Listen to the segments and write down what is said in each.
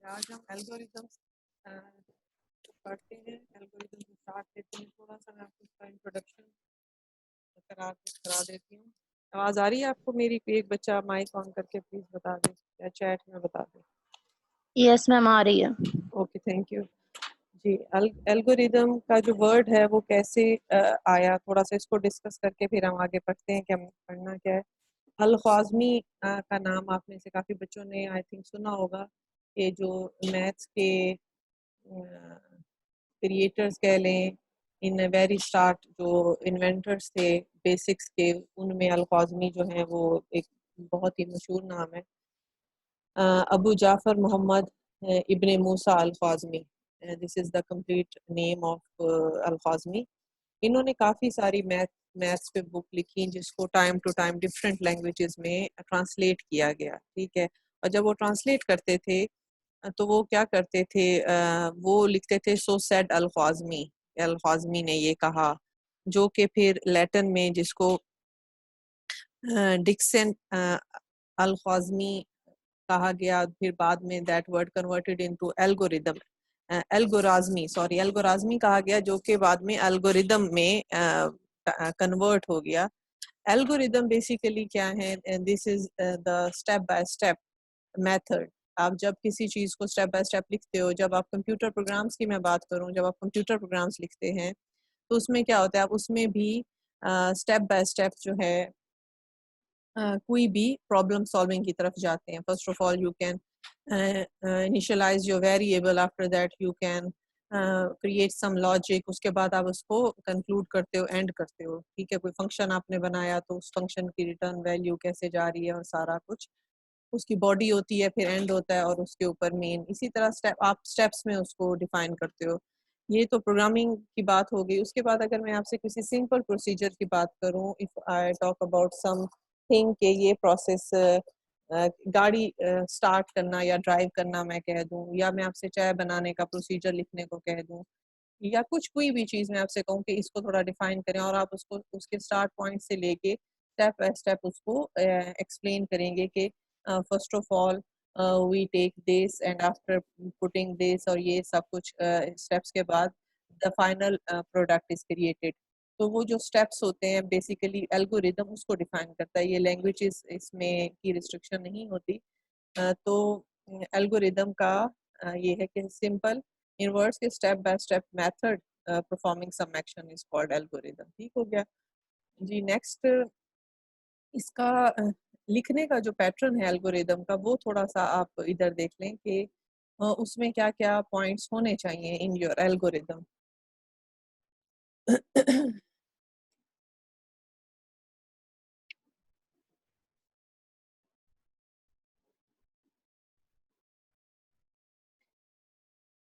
आज हम एल्गोरिदम्स पढ़ते हैं। एल्गोरिदम को स्टार्ट देते हैं। थोड़ा सा मैं आपको इसका इंट्रोडक्शन करा देती हूँ। आवाज़ आ रही है आपको मेरी? एक बच्चा माइक ऑन करके प्लीज़ बता दे या चैट में बता दे। यस मैम, आ रही है। ओके, थैंक यू जी। एल्गोरिदम का जो वर्ड है वो कैसे आया, थोड़ा सा इसको डिस्कस करके फिर हम आगे पढ़ते हैं कि हम पढ़ना क्या है। अल-ख्वाज़मी का नाम आप में से काफ़ी बच्चों ने आई थिंक सुना होगा। ये जो मैथ्स के क्रिएटर्स कह लें, इन वेरी स्टार्ट जो इन्वेंटर्स थे बेसिक्स के, उनमें अल-ख्वाज़मी जो है वो एक बहुत ही मशहूर नाम है। Abu Jafar Muhammad ibn Musa al-Khwarizmi, this is the complete name of al-Khwarizmi. इन्होंने काफ़ी सारी मैथ्स पे बुक लिखी जिसको time to time different languages में ट्रांसलेट किया गया, ठीक है। और जब वो ट्रांसलेट करते थे तो वो क्या करते थे, वो लिखते थे सो सेड अल-ख्वाज़मी, अल-ख्वाज़मी ने ये कहा, जो कि फिर लैटिन में जिसको डिक्सन अल-ख्वाज़मी कहा गया। फिर बाद में that word converted into algorithm, algorizmi कहा गया, जो कि बाद में एल्गोरिदम में कन्वर्ट हो गया। एल्गोरिदम बेसिकली क्या है? This is the step by step method. आप जब किसी चीज़ को स्टेप बाय स्टेप लिखते हो, जब आप कंप्यूटर प्रोग्राम्स की मैं बात करूं, जब आप कंप्यूटर प्रोग्राम्स लिखते हैं तो उसमें क्या होता है, आप उसमें भी स्टेप बाय स्टेप जो है कोई भी प्रॉब्लम सॉल्विंग की तरफ जाते हैं। First of all you can initialise your variable, after that you can create some logic, उसके बाद आप उसको कंक्लूड करते हो, एंड करते हो, ठीक है। कोई फंक्शन आपने बनाया तो उस फंक्शन की रिटर्न वैल्यू कैसे जा रही है और सारा कुछ, उसकी बॉडी होती है, फिर एंड होता है और उसके ऊपर मेन। इसी तरह आप स्टेप्स में उसको डिफाइन करते हो। ये तो प्रोग्रामिंग की बात हो गई। उसके बाद अगर मैं आपसे किसी सिंपल प्रोसीजर की बात करूं, if I talk about something के ये प्रोसेस, गाड़ी स्टार्ट करना या ड्राइव करना मैं कह दूं, या मैं आपसे चाय बनाने का प्रोसीजर लिखने को कह दूं, या कुछ कोई भी चीज़ मैं आपसे कहूँ कि इसको थोड़ा डिफाइन करें, और आप उसको उसके स्टार्ट पॉइंट से लेके स्टेप बाय स्टेप उसको एक्सप्लेन करेंगे कि first of all we take this and after putting this, और ये सब कुछ स्टेप्स के बाद the final product is created. तो वो जो स्टेप्स होते हैं बेसिकली एल्गोरिदम उसको डिफाइन करता है। ये लैंग्वेजेस इसमें की रिस्ट्रिक्शन नहीं होती। तो एल्गोरिदम का ये है कि सिंपल इन वर्ड्स के step by step method performing some action is called algorithm. ठीक हो गया जी। नेक्स्ट, इसका लिखने का जो पैटर्न है एल्गोरिदम का, वो थोड़ा सा आप इधर देख लें कि उसमें क्या क्या पॉइंट्स होने चाहिए इन योर एल्गोरिदम।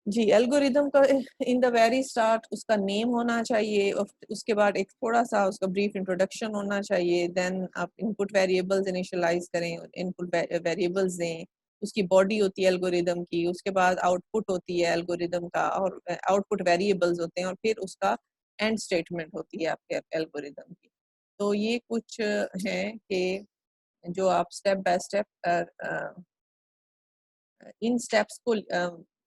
जी, एल्गोरिदम का इन द वेरी स्टार्ट उसका नेम होना चाहिए, और उसके बाद एक थोड़ा सा उसका ब्रीफ इंट्रोडक्शन होना चाहिए। देन आप इनपुट वेरिएबल्स इनिशियलाइज करें, इनपुट वेरिएबल्स दें, उसकी बॉडी होती है एल्गोरिदम की, उसके बाद आउटपुट होती है एल्गोरिदम का, और आउटपुट वेरिएबल्स होते हैं, और फिर उसका एंड स्टेटमेंट होती है आपके एल्गोरिदम की। तो ये कुछ हैं कि जो आप step by step in steps को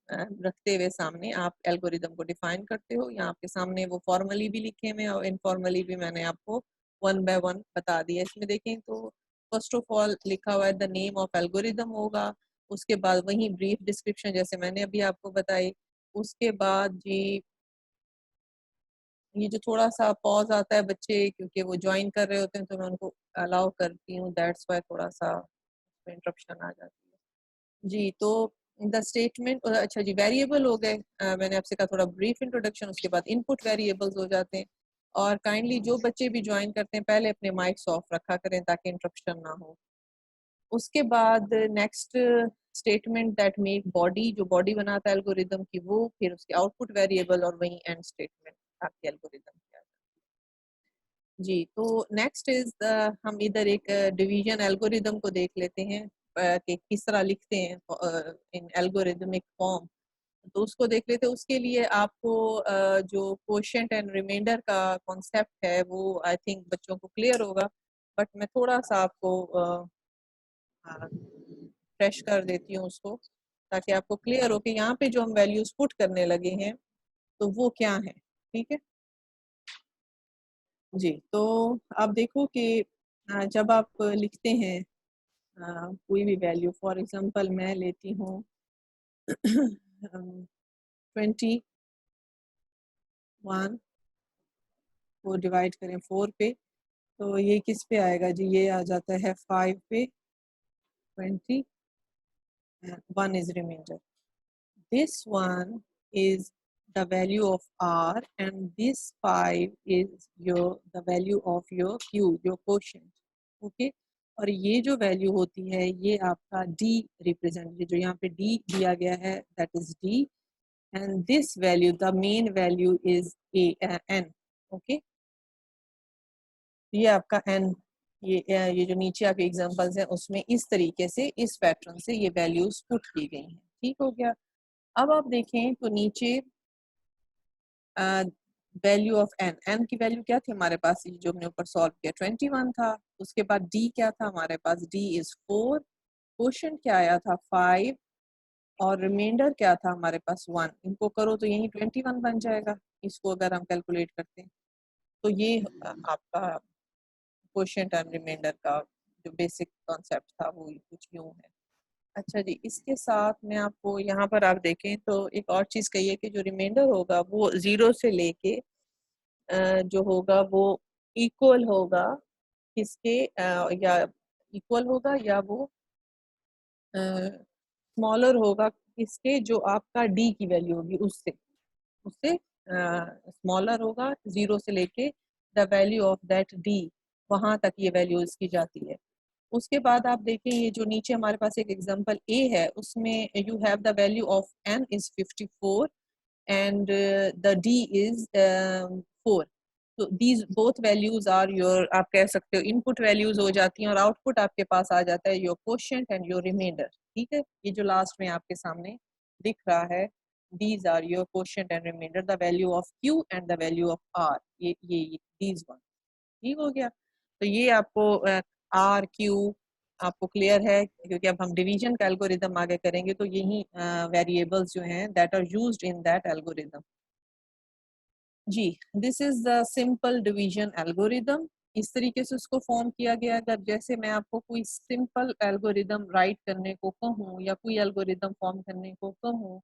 रखते हुए सामने आप एल्गोरिदम को डिफाइन करते हो। यहाँ आपके सामने वो फॉर्मली भी लिखे हुए हैं और इनफॉर्मली भी मैंने आपको वन बाय वन बता दिया। इसमें देखें तो फर्स्ट ऑफ ऑल लिखा हुआ है द नेम ऑफ एल्गोरिदम होगा, उसके बाद वही ब्रीफ डिस्क्रिप्शन जैसे मैंने अभी आपको बताई। उसके बाद जी ये जो थोड़ा सा पॉज आता है बच्चे क्योंकि वो ज्वाइन कर रहे होते हैं, तो मैं उनको अलाउ करती हूँ, दैट्स वाई थोड़ा सा इंटरप्शन आ जाती है जी। तो द स्टेटमेंट, अच्छा जी, वेरिएबल हो गए, मैंने आपसे कहा थोड़ा ब्रीफ इंट्रोडक्शन, उसके बाद इनपुट वेरिएबल्स हो जाते हैं। और काइंडली जो बच्चे भी ज्वाइन करते हैं पहले अपने माइक्स ऑफ रखा करें ताकि इंटरप्शन ना हो। उसके बाद next statement that make body, जो बॉडी बनाता है एल्गोरिदम की, वो फिर उसके आउटपुट वेरिएबल, और वही एंड स्टेटमेंट आपके एल्गोरिदम की आ जाती है जी। तो नेक्स्ट इज हम इधर एक डिवीजन एल्गोरिदम को देख लेते हैं कि किस तरह लिखते हैं इन एल्गोरिदमिक फॉर्म। तो उसको देख लेते हैं। उसके लिए आपको जो कोशेंट एंड रिमाइंडर का कॉन्सेप्ट है वो आई थिंक बच्चों को क्लियर होगा, बट मैं थोड़ा सा आपको फ्रेश कर देती हूँ उसको। ताकि आपको क्लियर हो कि यहाँ पे जो हम वैल्यूज पुट करने लगे हैं तो वो क्या है। ठीक है जी। तो आप देखो कि जब आप लिखते हैं कोई भी वैल्यू, फॉर एग्जांपल मैं लेती हूँ 21 को डिवाइड करें 4 पे, तो ये किस पे आएगा जी, ये आ जाता है 5 पे, 20 1 is remainder. This one is the value of R and this 5 is the value of your Q, your quotient. Okay? और ये जो वैल्यू होती है ये आपका D रिप्रेजेंट, जो यहाँ पे D दिया गया है that is D, and this value, the main value is N. Okay? ये आपका N, ये जो नीचे आपके एग्जांपल्स हैं उसमें इस तरीके से, इस पैटर्न से ये वैल्यूज पुट की गई हैं। ठीक हो गया। अब आप देखें तो नीचे वैल्यू ऑफ एन, एन की वैल्यू क्या थी हमारे पास, ये जो हमने ऊपर सॉल्व किया 21 था। उसके बाद डी क्या था हमारे पास, डी इज 4, क्वोशिएंट क्या आया था 5, और रिमाइंडर क्या था हमारे पास 1। इनको करो तो यही 21 बन जाएगा, इसको अगर हम कैलकुलेट करते हैं तो ये आपका क्वोशिएंट एंड रिमाइंडर का जो बेसिक कॉन्सेप्ट था वो कुछ यूं है। अच्छा जी, इसके साथ में आपको यहाँ पर आप देखें तो एक और चीज़ कही है कि जो रिमाइंडर होगा वो 0 से लेके जो होगा वो इक्वल होगा किसके, या इक्वल होगा या वो स्मॉलर होगा किसके, जो आपका डी की वैल्यू होगी उससे उससे स्मॉलर होगा, 0 से लेके the value of that D, वहां तक ये वैल्यू इसकी जाती है। उसके बाद आप देखें ये जो नीचे हमारे पास एक एग्जांपल ए है उसमें you have the value of N is 54 and the D is 4। तो these both values are your, आप कह सकते हो इनपुट वैल्यूज हो जाती हैं और आउटपुट आपके पास आ जाता है your quotient and your remainder. ठीक है, ये जो लास्ट में आपके सामने दिख रहा है, these are your quotient and remainder, the value of q and the value of r, ये these one। ठीक हो गया। तो ये आपको आर क्यू आपको क्लियर है, क्योंकि अब हम डिवीजन का एल्गोरिदम आगे करेंगे तो यही वेरिएबल्स जो हैं that are used in that algorithm. जी, this is the simple division algorithm. इस तरीके से उसको फॉर्म किया गया। अगर जैसे मैं आपको कोई सिंपल एल्गोरिदम राइट करने को कहूँ या कोई एल्गोरिदम फॉर्म करने को कहूँ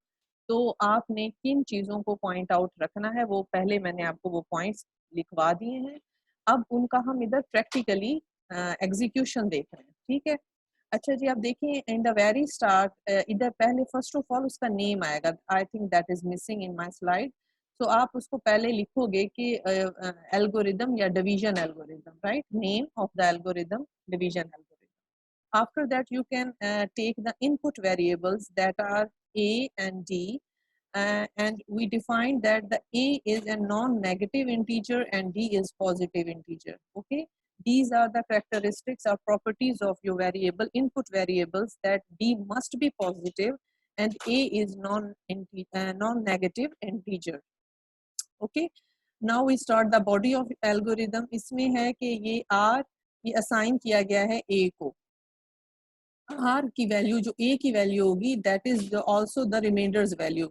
तो आपने किन चीज़ों को पॉइंट आउट रखना है, वो पहले मैंने आपको वो पॉइंट्स लिखवा दिए हैं। अब उनका हम इधर प्रैक्टिकली एग्जीक्यूशन देख रहे हैं। ठीक है। अच्छा जी, आप देखिए इन द वेरी स्टार्ट इधर पहले फर्स्ट ऑफ ऑल उसका नेम आएगा, I think that is missing in my slide. तो आप उसको पहले लिखोगे कि एल्गोरिदम या division algorithm, right, name of the algorithm division algorithm. After that you can take the input variables that are a and d, and we define that the a is a non-negative integer and d is positive integer. Okay, these are the characteristics or properties of your variable input variables, that d must be positive and a is non-negative integer. Okay, now we start the body of algorithm। इसमें है कि ये r ये assign किया गया है a को, r की वैल्यू जो a की वैल्यू होगी that is also the remainders value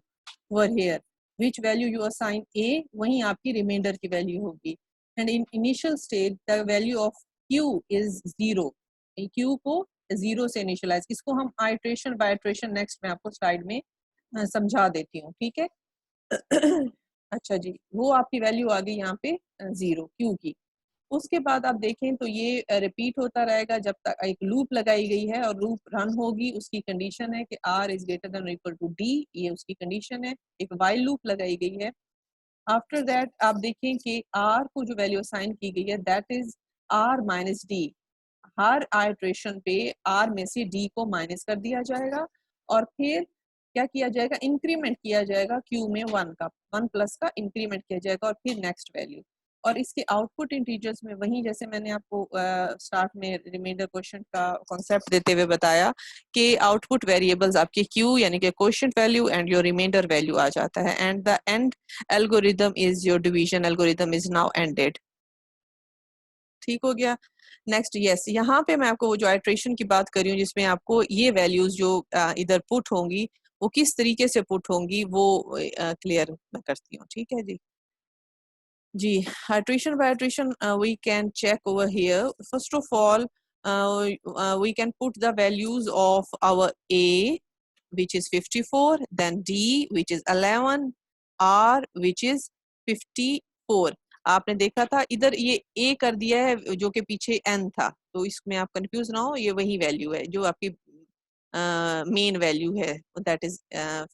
over here, which value you assign a वहीं आपकी remainder की वैल्यू होगी। and in initial state the value of q is 0, q को 0 से इनिशियलाइज, इसको हम आइट्रेशन बाय आइट्रेशन नेक्स्ट में आपको स्लाइड में समझा देती हूँ। ठीक है। अच्छा जी, वो आपकी वैल्यू आ गई यहाँ पे 0 क्यू की। उसके बाद आप देखें तो ये रिपीट होता रहेगा जब तक एक लूप लगाई गई है और लूप रन होगी। उसकी कंडीशन है कि r is greater than equal to d, ये उसकी कंडीशन है। एक वाइल लूप लगाई गई है। आफ्टर दैट आप देखें कि r को जो वैल्यू असाइन की गई है that is r minus D. Her iteration पे r में से d को माइनस कर दिया जाएगा और फिर क्या किया जाएगा, इंक्रीमेंट किया जाएगा q में 1 का, 1 प्लस का इंक्रीमेंट किया जाएगा और फिर नेक्स्ट वैल्यू। और इसके आउटपुट इंटीजर्स में वही जैसे मैंने आपको स्टार्ट में रिमाइंडर क्वेश्चन का कॉन्सेप्ट देते हुए बताया कि आउटपुट वेरिएबल्स आपके q यानी कि quotient value and your remainder value आ जाता है। And the end algorithm is your division algorithm is now ended. ठीक हो गया। नेक्स्ट यस, यहाँ पे मैं आपको वो जो आइट्रेशन की बात कर रही हूँ जिसमें आपको ये वैल्यूज जो इधर पुट होंगी वो किस तरीके से पुट होंगी वो क्लियर मैं करती हूँ, ठीक है जी। जी, iteration by iteration we can check over here. First of all, we can put the values of our A, which is 54, then D, which is 11, R, which is 54. आपने देखा था इधर ये A कर दिया है जो कि पीछे N था, तो इसमें आप कंफ्यूज ना हो, ये वही वैल्यू है जो आपकी मेन वैल्यू है, दैट इज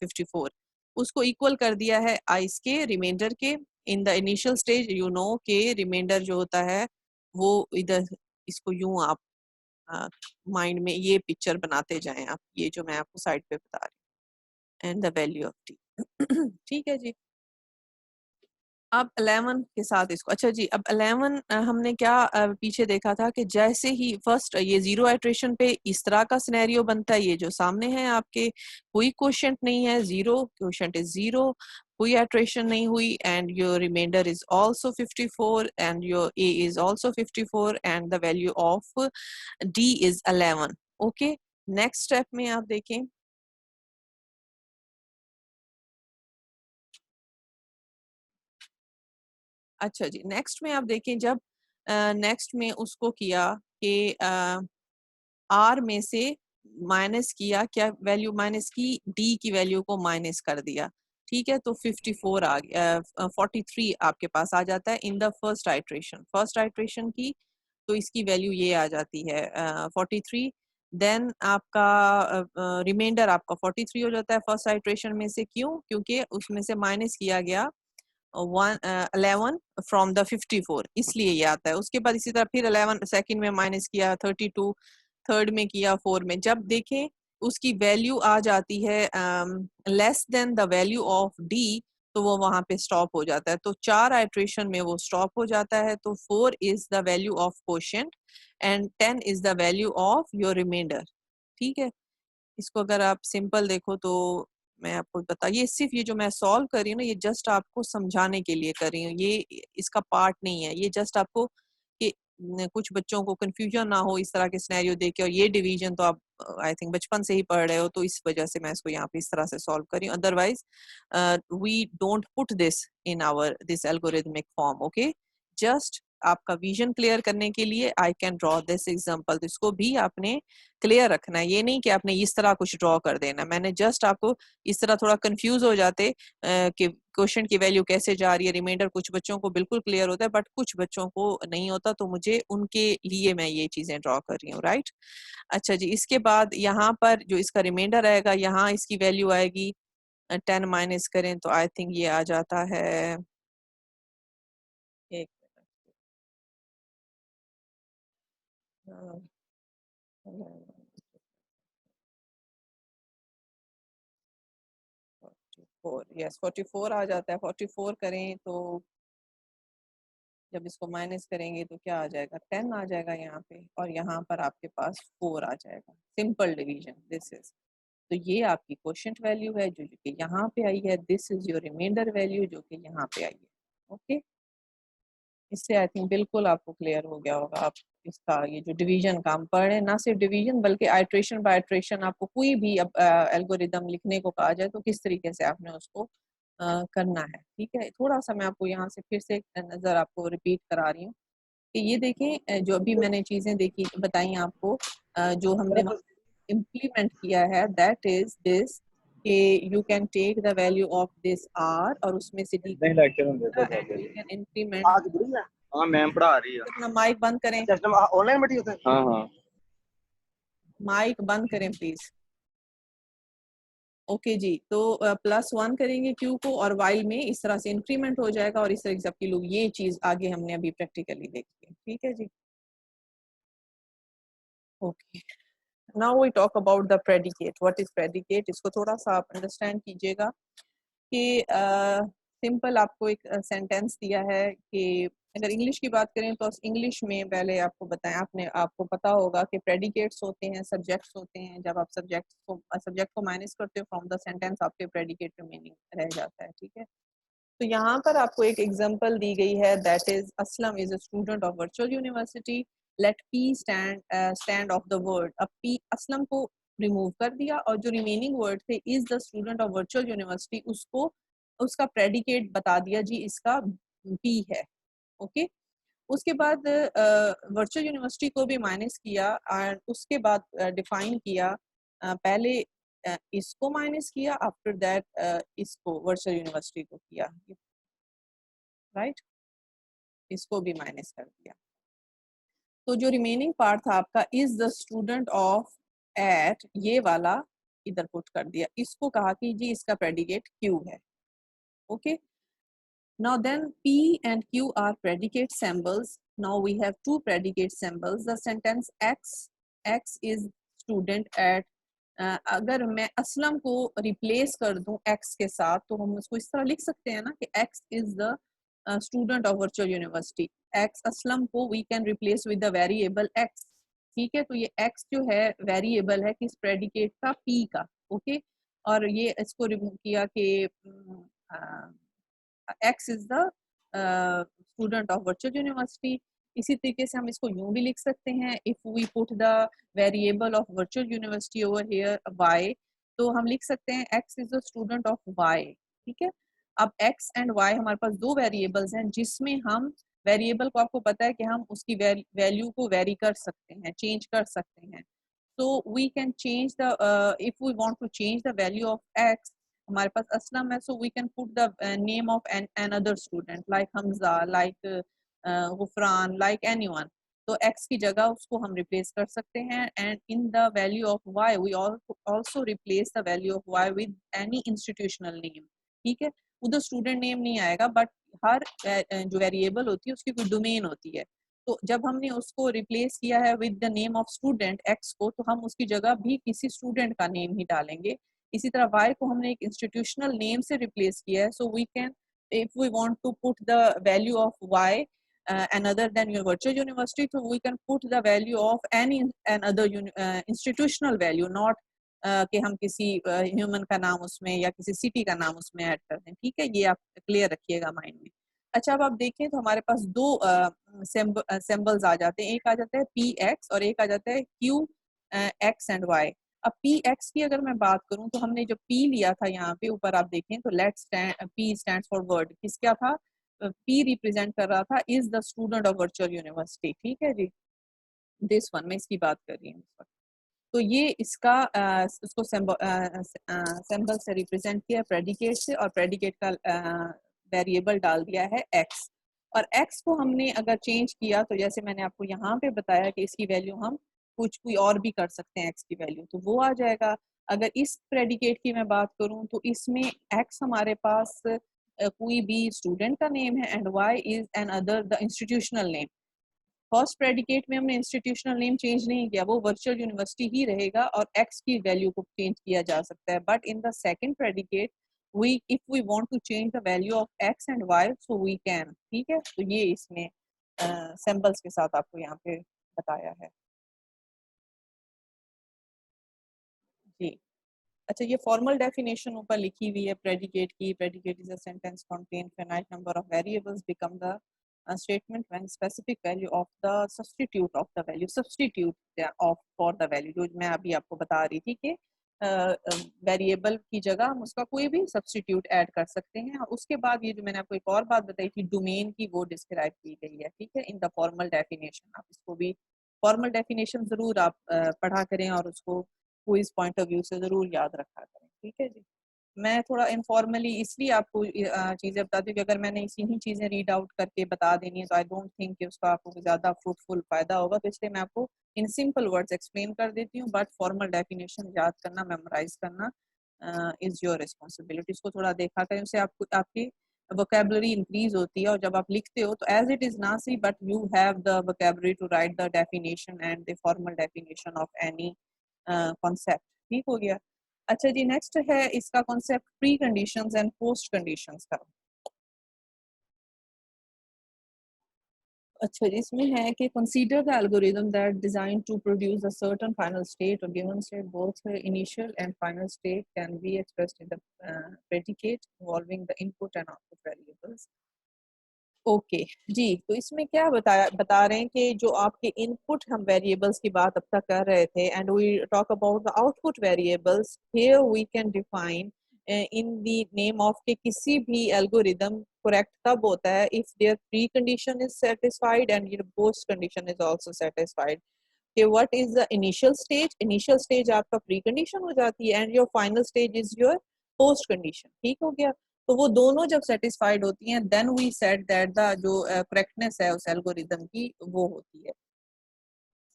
54। उसको इक्वल कर दिया है आइस के रिमाइंडर के। In the initial stage you know के रिमाइंडर जो होता है वो इधर, इसको यूं आप माइंड में ये पिक्चर बनाते जाएं आप, ये जो मैं आपको साइड पे बता रही हूँ, and the value of T. ठीक है जी। अब 11 के साथ इसको, अच्छा जी, अब 11 हमने क्या पीछे देखा था कि जैसे ही फर्स्ट ये जीरो आइट्रेशन पे इस तरह का सिनेरियो बनता है, ये जो सामने है आपके, कोई क्वोशंट नहीं है, जीरो, क्वोशंट इज जीरो, कोई आइट्रेशन नहीं हुई, and your remainder is also 54 and your A is also 54 and the value of D is 11। Okay, next step में आप देखें, अच्छा जी, नेक्स्ट में आप देखें, जब नेक्स्ट में उसको किया कि आर में से माइनस किया, क्या वैल्यू माइनस की, डी की वैल्यू को माइनस कर दिया, ठीक है, तो 54 आ गया, 43 आपके पास आ जाता है इन द फर्स्ट आइट्रेशन की, तो इसकी वैल्यू ये आ जाती है 43। देन आपका रिमाइंडर आपका 43 हो जाता है फर्स्ट आइट्रेशन में से, क्यों, क्योंकि उसमें से माइनस किया गया 11 फ्रॉम द 54, इसलिए ये आता है। उसके बाद इसी तरह फिर 11 सेकंड में माइनस किया, 32 थर्ड में किया, 4 में, जब देखें उसकी वैल्यू आ जाती है less than the value of D, तो वो वहां पे स्टॉप हो जाता है, तो 4 आइट्रेशन में वो स्टॉप हो जाता है। तो 4 is the value of quotient and 10 is the value of your remainder, ठीक है। इसको अगर आप सिंपल देखो तो मैं आपको बता, ये सिर्फ ये जो मैं सॉल्व कर रही हूँ ना, ये जस्ट आपको समझाने के लिए कर रही हूँ, ये इसका पार्ट नहीं है, ये जस्ट आपको कि कुछ बच्चों को कंफ्यूजन ना हो इस तरह के सिनेरियो देख के, और ये डिवीजन तो आप आई थिंक बचपन से ही पढ़ रहे हो, तो इस वजह से मैं इसको यहाँ पे इस तरह से सॉल्व कर रही हूँ। Otherwise we don't put this in our this algorithmic form, okay. Just आपका विजन क्लियर करने के लिए I can draw this example, तो इसको भी आपने क्लियर रखना है, ये नहीं कि आपने इस तरह कुछ ड्रॉ कर देना। मैंने जस्ट आपको इस तरह थोड़ा कंफ्यूज हो जाते कि क्वेश्चन की वैल्यू कैसे जा रही है, रिमाइंडर कुछ बच्चों को बिल्कुल क्लियर होता है बट कुछ बच्चों को नहीं होता, तो मुझे उनके लिए मैं ये चीजें ड्रॉ कर रही हूँ, राइट। अच्छा जी, इसके बाद यहाँ पर जो इसका रिमाइंडर आएगा, यहाँ इसकी वैल्यू आएगी 10 माइनस करें तो आई थिंक ये आ जाता है, एक मिनट, 44, यस 44 आ जाता है। 44 करें तो जब इसको माइनस करेंगे तो क्या आ जाएगा, 10 आ जाएगा यहाँ पे, और यहाँ पर आपके पास 4 आ जाएगा। सिंपल डिवीजन दिस इज, तो ये आपकी क्वोशिएंट वैल्यू है जो कि यहाँ पे आई है, this is your remainder value जो कि यहाँ पे आई है, ओके। इससे आई थिंक बिल्कुल आपको क्लियर हो गया होगा। आप इसका ये जो डिवीजन का हम पढ़ रहे हैं, ना सिर्फ डिवीजन बल्कि आइट्रेशन बाय आइट्रेशन, आपको कोई भी अब एल्गोरिदम लिखने को कहा जाए तो किस तरीके से आपने उसको करना है, ठीक है। थोड़ा सा मैं आपको यहाँ से फिर से एक नज़र आपको रिपीट करा रही हूँ कि ये देखें, जो अभी मैंने चीज़ें देखी बताई आपको, जो हमने इम्प्लीमेंट किया है, दैट इज दिस कि you can take the value of this R और उसमें से डी नहीं लेक्चर होंगे तो एंड यू कैन इंक्रीमेंट। आज बुरी है। हाँ मैम पढ़ा रही है। अपना माइक बंद करें, सिस्टम ऑनलाइन बैठी होते हैं। हाँ हाँ माइक बंद करें प्लीज। ओके जी, तो +1 करेंगे क्यू को और वाइल में इस तरह से इंक्रीमेंट हो जाएगा, और इस तरह से आपकी लोग ये चीज आगे हमने अभी प्रैक्टिकली देखी है, ठीक है जी। Okay, now we talk about the predicate. What is predicate, इसको थोड़ा सा आप अंडरस्टैंड कीजिएगा कि सिंपल आपको एक सेंटेंस दिया है कि अगर इंग्लिश की बात करें तो इंग्लिश में पहले आपको बताएं, आपको पता होगा कि प्रेडिकेट्स होते हैं, सब्जेक्ट्स होते हैं। जब आप सब्जेक्ट को माइनस करते हो फ्रॉम द सेंटेंस, आपके प्रेडिकेट में मीनिंग रह जाता है, ठीक है। तो यहाँ पर आपको एक एग्जांपल दी गई है, that is Aslam is a student of virtual university, let P stand of the word. अब पी असलम को रिमूव कर दिया और जो रिमेनिंग वर्ड थे is the student of virtual university उसको उसका प्रेडिकेट बता दिया जी इसका बी है। ओके उसके बाद वर्चुअल यूनिवर्सिटी को भी माइनस किया और उसके बाद डिफाइन किया पहले इसको माइनस किया आफ्टर दैट इसको वर्चुअल यूनिवर्सिटी को किया राइट इसको भी माइनस कर दिया। तो जो रिमेनिंग पार्ट था आपका is the student of at ये वाला इधर पुट कर दिया इसको कहा कि जी इसका प्रेडिकेट क्यू है। Okay now then P and Q are predicate symbols. Now we have two predicate symbols. The sentence X is student at अगर मैं असलम को रिप्लेस कर दूं X के साथ तो हम उसको इस तरह लिख सकते हैं ना कि X is the student of virtual university. X Aslam को we can replace with the variable X. ठीक है तो ये X जो है वेरिएबल है किस प्रेडिकेट का P का। ओके और ये इसको रिमूव किया कि X is the student of virtual university. इसी तरीके से हम इसको यूं भी लिख सकते हैं if we put the variable of virtual university over here y तो हम लिख सकते हैं X is the student of y। ठीक है अब X and Y हमारे पास दो वेरिएबल्स हैं जिसमें हम वेरिएबल को आपको पता है कि हम उसकी वैल्यू को वेरी कर सकते हैं चेंज कर सकते हैं। so we can change the if we want to change the value of X हमारे पास असलम है so we can put the name of another student like Hamza like Gufran like anyone तो X की जगह उसको हम रिप्लेस कर सकते हैं and in the value of Y we also replace the value of Y with any institutional name। ठीक है उधर स्टूडेंट नेम नहीं आएगा बट हर जो वेरिएबल होती है उसकी कोई डोमेन होती है तो जब हमने उसको रिप्लेस किया है with the name of student X को तो हम उसकी जगह भी किसी स्टूडेंट का नेम ही डालेंगे। इसी तरह Y को हमने एक इंस्टीट्यूशनल नेम से रिप्लेस किया है so we can if we want to put the value of Y another than your virtual university so we can put the value of any another institutional value not कि हम किसी human का नाम उसमें या किसी सिटी का नाम उसमें ऐड कर दें। ठीक है ये आप क्लियर रखिएगा माइंड में। अच्छा अब आप देखें तो हमारे पास दो सिंबल्स आ जाते हैं एक आ जाता है PX और एक आ जाता है QX एंड Y। अब PX की अगर मैं बात करूं तो हमने जो P लिया था यहाँ पे ऊपर आप देखें तो P स्टैंड्स फॉर वर्ड किस क्या था P रिप्रेजेंट कर रहा था is the student of virtual university. ठीक है जी दिस वन में इसकी बात कर रही हूँ तो ये इसका उसको सिंबल से रिप्रेजेंट किया प्रेडिकेट से और प्रेडिकेट का वेरिएबल डाल दिया है X और X को हमने अगर चेंज किया तो जैसे मैंने आपको यहाँ पे बताया कि इसकी वैल्यू हम कुछ कोई और भी कर सकते हैं X की वैल्यू तो वो आ जाएगा। अगर इस प्रेडिकेट की मैं बात करूं तो इसमें X हमारे पास कोई भी स्टूडेंट का नेम है and Y is an other the institutional name. First predicate में हमने इंस्टीट्यूशनल नेम चेंज नहीं किया वो वर्चुअल यूनिवर्सिटी ही रहेगा और X की वैल्यू को चेंज किया जा सकता है but in the second predicate we if we want to change the value of X and Y so we can। ठीक है तो ये इसमें सिंबल्स के साथ आपको यहाँ पे बताया है जी। अच्छा ये फॉर्मल डेफिनेशन ऊपर लिखी हुई है प्रेडिकेट की predicate is a sentence contain finite number of variables become the statement when specific value of the substitute of the value substitute of for the value जो मैं अभी आपको बता रही थी कि वेरिएबल की जगह हम उसका कोई भी सब्सटीट्यूट ऐड कर सकते हैं और उसके बाद ये जो मैंने आपको एक और बात बताई थी डोमेन की वो डिस्क्राइब की गई है। ठीक है इन द फॉर्मल डेफिनेशन आप इसको भी फॉर्मल डेफिनेशन जरूर आप पढ़ा करें और उसको क्विज पॉइंट ऑफ व्यू से जरूर याद रखा करें। ठीक है जी मैं थोड़ा इनफॉर्मली इसलिए आपको चीज़ें बताती हूँ कि अगर मैंने इसी ही चीज़ें रीड आउट करके बता देनी है तो आई डोंट थिंक कि उसका आपको ज़्यादा फ्रूटफुल फायदा होगा तो इसलिए मैं आपको इन सिंपल वर्ड्स एक्सप्लेन कर देती हूँ बट फॉर्मल डेफिनेशन याद करना मेमोराइज करना इज योर रिस्पॉन्सिबिलिटी। इसको थोड़ा देखा करें उससे आपको आपकी वोकेबलरी इंक्रीज होती है और जब आप लिखते हो तो एज इट इज ना see but you have the vocabulary to write the definition and the formal definition of any concept. ठीक हो गया। अच्छा जी नेक्स्ट है इसका concept pre conditions and post conditions का। अच्छा जी इसमें है कि consider the algorithm that design to produce a certain final state और given state both initial and final state can be expressed in the predicate involving the input and output variables. Okay जी, तो इसमें क्या बता रहे हैं कि जो आपके इनपुट हम वेरिएबल्स की बात अब तक कर रहे थे, and we talk about the output variables, here we can define in the name of के किसी भी एल्गोरिदम करेक्ट तब होता है if their pre condition is satisfied and your post condition is also satisfied. कि what is the initial stage आपका pre condition हो जाती है and your final stage is your post condition. ठीक हो गया, तो वो दोनों जब सेटिस्फाइड होती हैं then we said that the जो करेक्टनेस है उस एल्गोरिदम की वो होती है।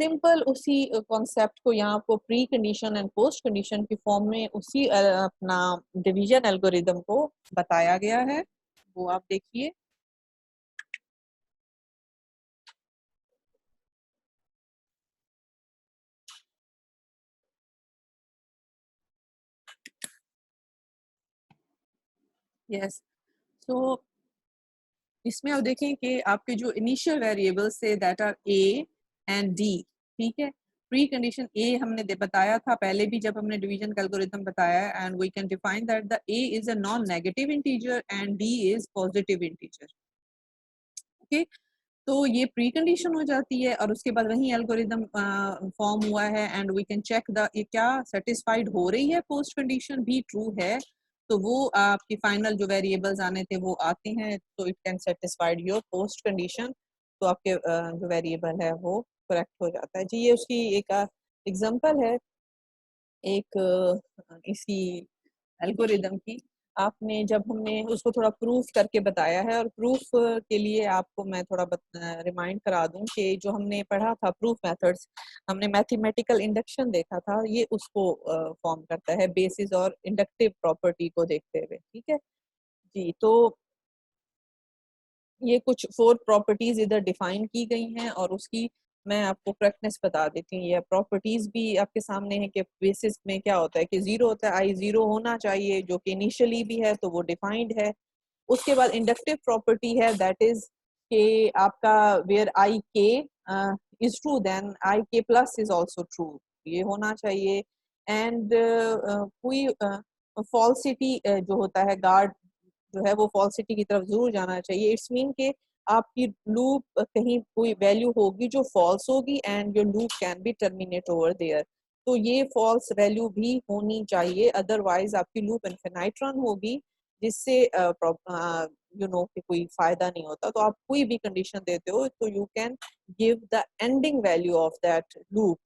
सिंपल उसी कॉन्सेप्ट को यहाँ आपको pre condition and post condition की फॉर्म में उसी अपना डिवीजन एल्गोरिदम को बताया गया है, वो आप देखिए। यस, सो इसमें आप देखें कि आपके जो इनिशियल वेरिएबल्स थे that are A and D. ठीक है, प्री कंडीशन ए हमने बताया था पहले भी जब हमने डिवीजन का एल्गोरिथम बताया, and we can define that the A is a non negative integer and D is positive integer. Okay, तो ये प्री कंडीशन हो जाती है और उसके बाद वही एल्गोरिदम फॉर्म हुआ है and we can check the ये क्या सेटिस्फाइड हो रही है, पोस्ट कंडीशन भी ट्रू है तो वो आपकी फाइनल जो वेरिएबल्स आने थे वो आते हैं, तो it can satisfied your post condition, तो आपके जो वेरिएबल है वो करेक्ट हो जाता है जी। ये उसकी एक एग्जांपल है एक इसी एल्गोरिदम की। आपने जब हमने उसको थोड़ा प्रूफ करके बताया है, और प्रूफ के लिए आपको मैं थोड़ा रिमाइंड करा दूं कि जो हमने पढ़ा था प्रूफ मेथड्स, हमने मैथमेटिकल इंडक्शन देखा था, ये उसको फॉर्म करता है बेसिस और इंडक्टिव प्रॉपर्टी को देखते हुए। ठीक है जी, तो ये कुछ 4 प्रॉपर्टीज इधर डिफाइन की गई हैं और उसकी मैं आपको करेक्टनेस बता देती हूँ। ये प्रॉपर्टीज भी आपके सामने है कि बेसिस में क्या होता है कि जीरो होता है, आई जीरो होना चाहिए जो कि इनिशियली भी है तो वो डिफाइंड है। उसके बाद इंडक्टिव प्रॉपर्टी है दैट इज के आपका वेयर आई के इज ट्रू देन आई के प्लस इज आल्सो ट्रू, ये होना चाहिए। एंड कोई फॉल्सिटी जो होता है गार्ड जो है वो फॉल्सिटी की तरफ जरूर जाना चाहिए। इट्स मीन के आपकी लूप कहीं कोई वैल्यू होगी जो फॉल्स होगी and your loop can be terminate over there, तो ये फॉल्स वैल्यू भी होनी चाहिए, अदरवाइज आपकी लूप इनफिनाइट रन होगी जिससे यू नो कि कोई फायदा नहीं होता। तो आप कोई भी कंडीशन देते हो तो you can give the ending value of that loop.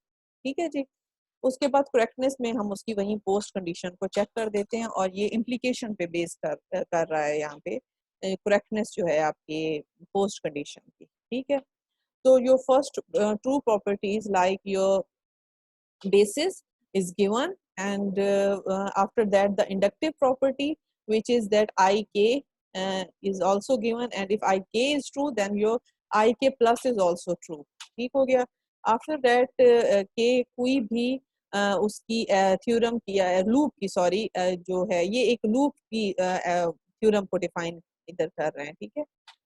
ठीक है जी, उसके बाद करेक्टनेस में हम उसकी वही पोस्ट कंडीशन को चेक कर देते हैं और ये इम्प्लीकेशन पे बेस कर रहा है यहाँ पे करेक्टनेस जो है आपके पोस्ट कंडीशन की। ठीक है, तो your first true properties like your basis is given, and after that the inductive property which is that ik is also given, and if ik is true then your ik plus is also true। ठीक हो गया, after that k कोई भी उसकी theorem की loop की sorry जो है ये एक लूप की थ्योरम को डिफाइन इधर कर रहे हैं। ठीक है,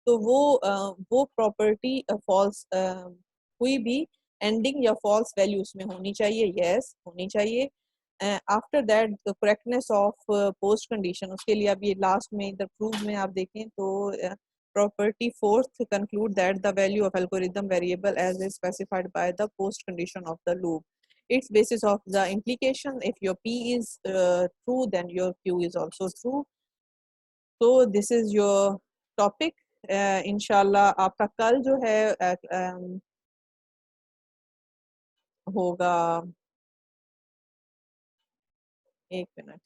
तो वो प्रॉपर्टी फॉल्स कोई भी एंडिंग या फॉल्स वैल्यू उसमें होनी चाहिए, यस होनी चाहिए। After that the correctness of post condition, उसके लिए अब ये लास्ट में इधर प्रूव में आप देखें तो property fourth conclude that the value of algorithm variable as is specified by the post condition of the loop its basis of the implication, if your p is true then your q is also true। so this is your topic। इंशाल्लाह आपका कल जो है होगा, एक minute